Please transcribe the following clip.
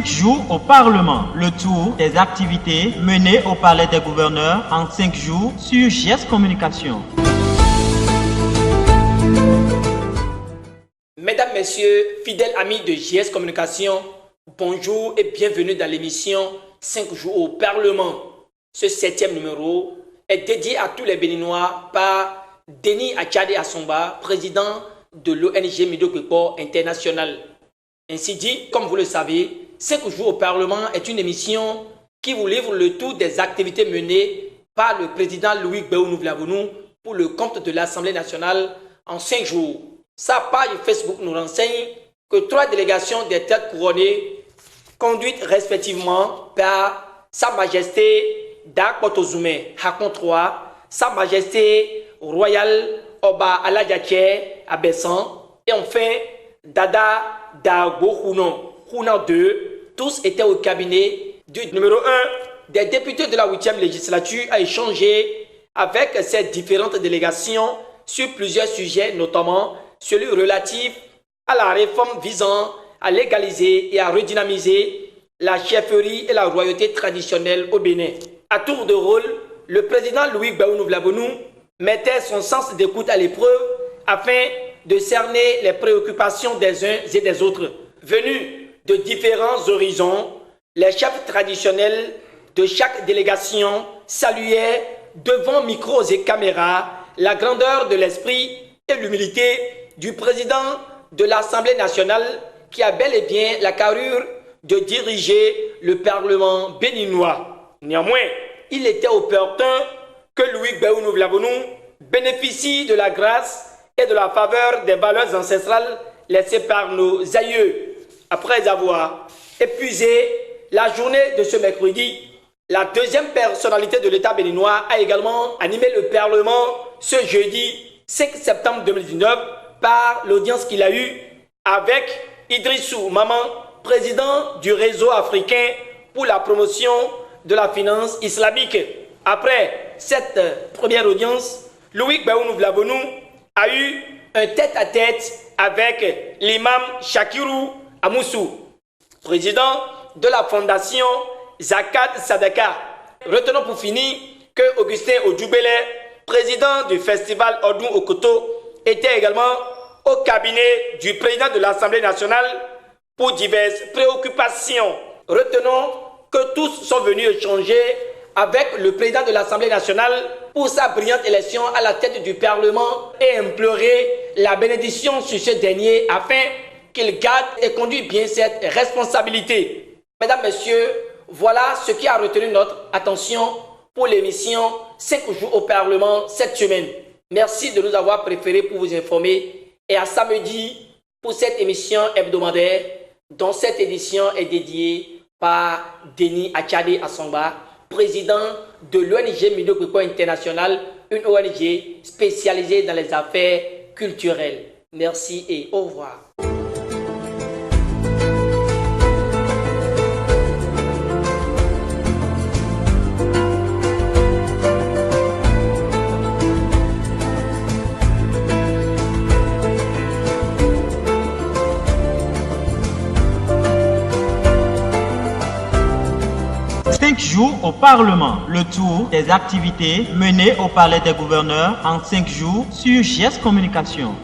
jours au Parlement, le tour des activités menées au Palais des gouverneurs en 5 jours sur JS Communication. Mesdames, Messieurs, fidèles amis de JS Communication, bonjour et bienvenue dans l'émission 5 jours au Parlement. Ce 7e numéro est dédié à tous les Béninois par Denis Achade Assomba, président de l'ONG Mido Kwepo International. Ainsi dit, comme vous le savez, 5 jours au Parlement est une émission qui vous livre le tour des activités menées par le président Louis Gbéou Nouvlavounou pour le compte de l'Assemblée nationale en 5 jours. Sa page Facebook nous renseigne que 3 délégations des têtes couronnées, conduites respectivement par Sa Majesté Dak Potozoumé Hakon III, Sa Majesté Royale Oba Aladjache Abessan et enfin Dada Dagbo Hunan 2, tous étaient au cabinet du numéro 1 des députés de la 8e législature à échanger avec ces différentes délégations sur plusieurs sujets, notamment celui relatif à la réforme visant à légaliser et à redynamiser la chefferie et la royauté traditionnelle au Bénin. À tour de rôle, le président Louis Gbéou Nouvlavounou mettait son sens d'écoute à l'épreuve afin de cerner les préoccupations des uns et des autres. Venus de différents horizons, les chefs traditionnels de chaque délégation saluaient devant micros et caméras la grandeur de l'esprit et l'humilité du président de l'Assemblée nationale qui a bel et bien la carrure de diriger le Parlement béninois. Néanmoins, il était opportun que Louis Gbéou Nouvlavounou bénéficie de la grâce et de la faveur des valeurs ancestrales laissées par nos aïeux. Après avoir épuisé la journée de ce mercredi, la deuxième personnalité de l'État béninois a également animé le Parlement ce jeudi 5 septembre 2019 par l'audience qu'il a eue avec Idrissou Maman, président du réseau africain pour la promotion de la finance islamique. Après cette première audience, Louis Gbéou Nouvlavounou a eu un tête-à-tête avec l'imam Shakirou Amoussou, président de la fondation Zakat Sadaka. Retenons pour finir que Augustin Odjoubélé, président du festival Odou Okoto, était également au cabinet du président de l'Assemblée nationale pour diverses préoccupations. Retenons que tous sont venus échanger avec le président de l'Assemblée nationale pour sa brillante élection à la tête du Parlement et implorer la bénédiction sur ce dernier afin qu'il garde et conduise bien cette responsabilité. Mesdames, Messieurs, voilà ce qui a retenu notre attention pour l'émission 5 jours au Parlement cette semaine. Merci de nous avoir préférés pour vous informer et à samedi pour cette émission hebdomadaire dont cette édition est dédiée par Denis Achade Assomba, président de l'ONG Mido Kwepo International, une ONG spécialisée dans les affaires culturelles. Merci et au revoir. Jours au Parlement, le tour des activités menées au Palais des gouverneurs en 5 jours sur JS Communication.